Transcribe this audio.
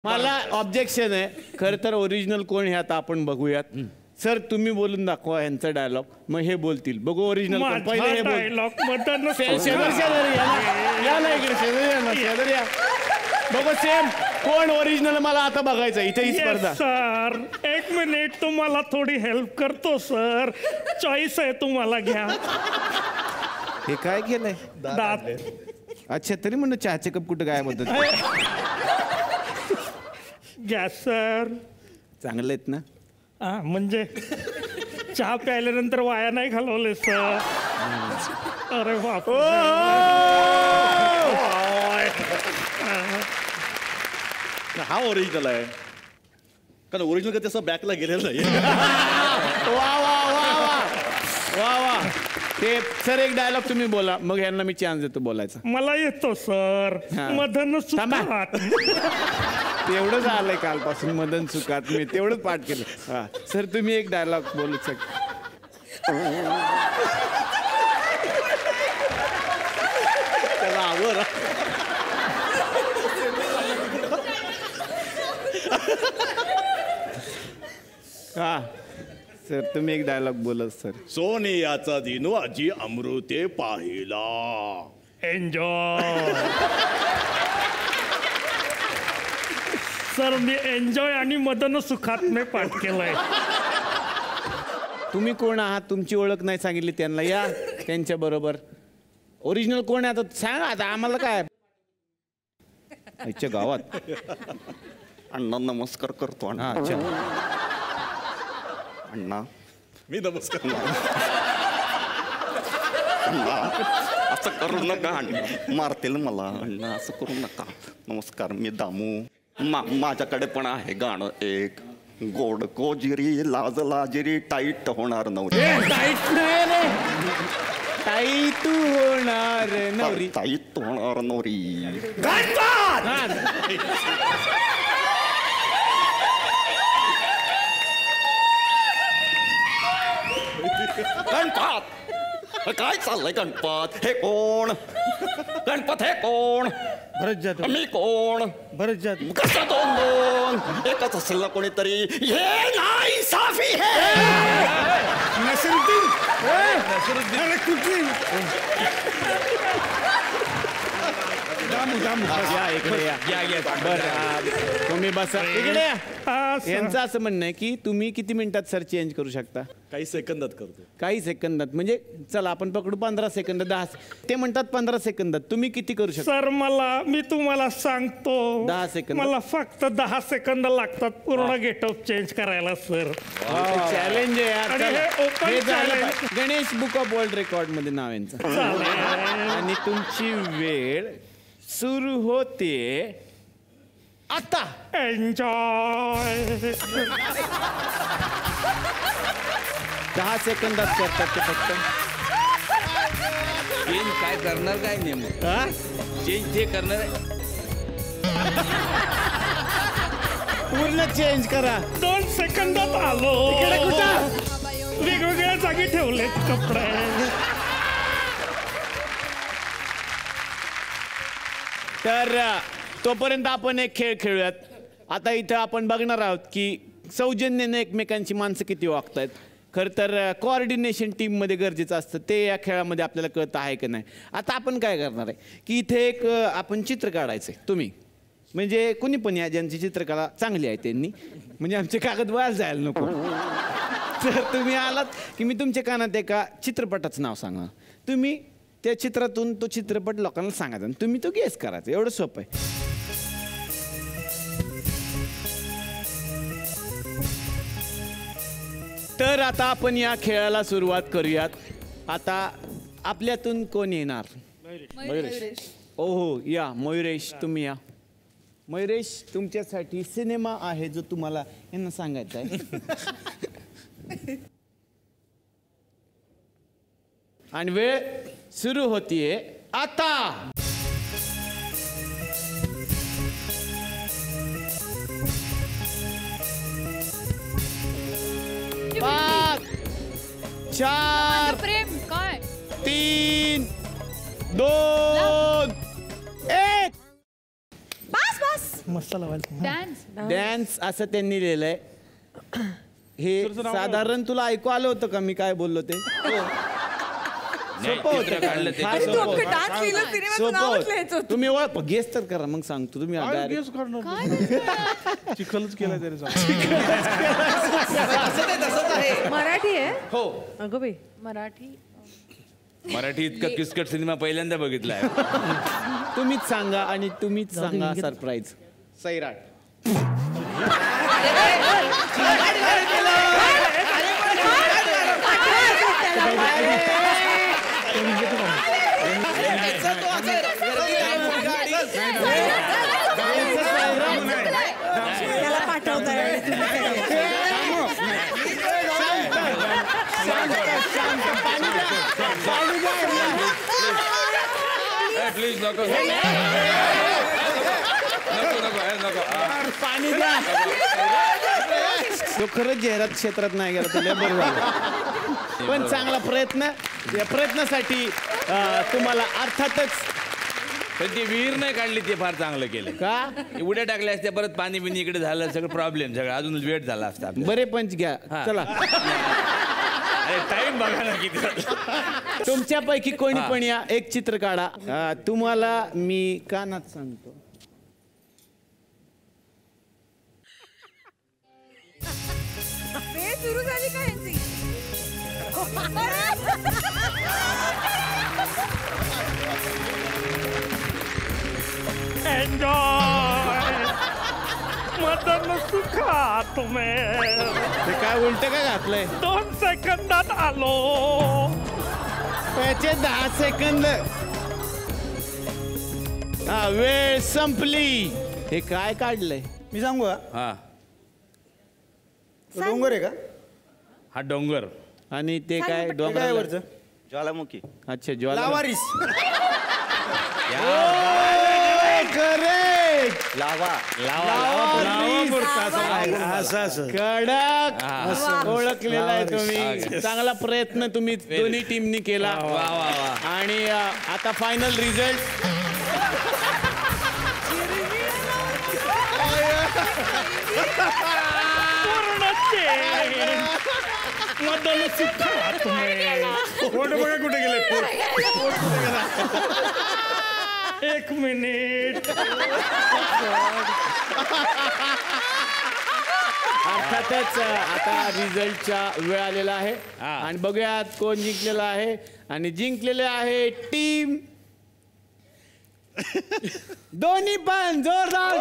मला ऑब्जेक्शन आहे. खर तर ओरिजिनल कोण हे आता आपण बघूयात. सर तुम्ही बोलून दाखवा यांचा डायलॉग, मग हे बोलतील. बघू ओरिजिनल कोण. पहिले हे डायलॉग शेजारी या. बघू सेम कोण ओरिजिनल मला आता बघायचं. इथे ही स्पर्धा. सर एक मिनिट तुम्हाला थोडी हेल्प करतो सर. चॉईस आहे तुम्हाला घ्या. हे काय केलंय दात. अच्छा तरी म्हणलं चहाचे कप कुठं काय म्हणतात. घ्या सर. चांगले आहेत ना. म्हणजे चहा प्यायल्यानंतर वाया नाही घालवले सर. अरे बाप. हा ओरिजिनल आहे कारण ओरिजिनल कधी असं बॅकला गेलेलं नाही. वा वा वा वा वा वा. ते सर एक डायलॉग तुम्ही बोला, मग यांना मी चान्स देतो बोलायचा. मला येतो सर. मदन सुखात. तेवढंच आलंय कालपासून मदन सुखात. मी तेवढंच पाठ केलं. हा सर तुम्ही एक डायलॉग बोलू शकता. त्याला आवड. हा सर तुम्ही एक डायलॉग बोलत सर. सोनियाचा दिनू आजी अमृते पाहिला. एन्जॉय. सर मी एन्जॉय आणि मदन सुखात मी पाठ केलंय. तुम्ही कोण आहात, तुमची ओळख नाही सांगितली त्यांना. या त्यांच्या बरोबर. ओरिजिनल कोण आहे आता सांगा. आता आम्हाला काय आजच्या गावात. अण्णा नमस्कार करतो. हा अच्छा. अण्णा मी नमस्कार. अण्णा असं करू नका. अण्णा मारतील मला. अण्णा असं करू नका. नमस्कार मी दामू. माझ्याकडे पण आहे गाणं एक. गोड कोजिरी लाज लाजिरी टाईट होणार नवरी. टाईट नाही रे. टाईट होणार नवरी. टाईट होणार नवरी. गणपत काय चाललंय गणपत. हे कोण गणपत. हे कोण. भरत जाधव. मी कोण. भरत जाधव. कसं दोन दोन एकच असेल ना कोणीतरी. हे नाही साफी. हे नसरुद्दीन. अरे कुठली. या इकडे या. बरं तुम्ही बसा इकडे या. यांचं असं म्हणणं आहे की तुम्ही किती मिनिटात सर चेंज करू शकता. काही सेकंदात करतो. काही सेकंदात म्हणजे चला आपण पकडू 15 सेकंद 10. ते म्हणतात 15 सेकंदात. तुम्ही किती करू शकता. सर मी तुम्हाला सांगतो 10 सेकंद. मला फक्त 10 सेकंद लागतात पूर्ण गेटअप चेंज करायला सर. चॅलेंज आहे यार. आणि चला. हे open हे झालं challenge. पाहिजे. Ganesh book of world record मध्ये नाव यांचं. आणि तुमची वेळ सुरू होते आता. एन्जॉय. 10 सेकंदात करतात ते फक्त. चेंज काय करणार काय नेमकं. चेंज जे करणार आहे पूर्ण चेंज करा. 2 सेकंदात आलो. इकडे कुठं. वेगवेगळ्या जागी ठेवलेत कपडे. तर तोपर्यंत आपण एक खेळ खेळूयात. आता इथं आपण बघणार आहोत की सौजन्याने एकमेकांची माणसं किती वागतायत. खरं तर कोऑर्डिनेशन टीममध्ये गरजेचं असतं. ते या खेळामध्ये आपल्याला कळतं आहे की नाही. आता आपण काय करणार आहे की इथे एक आपण चित्र काढायचं आहे. तुम्ही म्हणजे कुणी पण या ज्यांची चित्रकला चांगली आहे त्यांनी, म्हणजे आमचे कागद वाया जायला नको. तर तुम्ही आलात की मी तुमच्या कानात एका चित्रपटाचं नाव सांगा. तुम्ही त्या चित्रातून तो चित्रपट लोकांना सांगायचा आणि तुम्ही तो गेस करायचा. एवढं सोपं आहे. तर आता आपण या खेळाला सुरुवात करूयात. आता आपल्यातून कोण येणार. मयुरेश. ओहो या मयुरेश तुम्ही या. मयुरेश तुमच्यासाठी सिनेमा आहे जो तुम्हाला यांना सांगायचा आहे. आणि वेळ सुरू होतीये आता. 5 4 प्रेम काय 3 2 1. बस बस. कसा लावायचा डान्स डॅन्स असं त्यांनी लिहिलंय. हे साधारण तुला ऐकू आलं होतं का मी काय बोललो ते? सोपं चित्र काढलं होतं ते. फार तू सोपं अख्खं होतं. डान्स लिहिलं सिनेमाचं सोपं नावच लिहायचं होतं. होतं. तुम्ही गेस तर करा मग सांगतो तुम्ही direct. गेस करणार काय चिखलच केलाय त्याने तसंच आहे मराठी आहे हो अगं बाई मराठी मराठी इतका किसकट सिनेमा पहिल्यांदा बघितलाय. तुम्हीच सांगा आणि तुम्हीच सांगा सरप्राईज. सैराट. त्याला पाठवताय प्लीज नको नको पाणी द्या. तो खरंच जाहिरात क्षेत्रात नाही गेला तुला बरं झालं. पण चांगला प्रयत्न. या प्रयत्नासाठी तुम्हाला अर्थातच पण ती विहीर नाही काढली ते फार चांगलं केलं. का उड्या टाकल्या असत्या परत पाणी बिनी इकडे झालं सगळं प्रॉब्लेम सगळं अजून वेट झाला असता आपल्याला. बरे पंच घ्या. हा. चला टाइम बघा ना किती. तुमच्यापैकी कोणी पण या एक चित्र काढा. तुम्हाला मी कानात सांगतो. सुरू झाली का यांची एन्जॉय मदन सुखा तुम्ही ते काय उलट का घातलंय? 2 सेकंदात आलो त्याचे 10 सेकंद. हा वेळ संपली. हे काय काढलंय? मी सांगू का हा तो डोंगर आहे का हा डोंगर आणि ते काय काय डोंगर? वरचं ज्वालामुखी. अच्छा ज्वाला. लावारिस करेक्ट. लावा असं असं कडक ओळखलेला आहे तुम्ही. चांगला प्रयत्न तुम्ही दोन्ही टीमनी केला. वा वा वा. आणि आता फायनल रिझल्ट. पूर्ण मदन सुखा तुम्ही फोटो बघा कुठे गेले. 1 मिनिट अर्थातच आता रिझल्टचा वेळ आलेला आहे. हा. आणि बघूयात कोण जिंकलेला आहे. आणि जिंकलेले आहे टीम दोन्ही पण जोरदार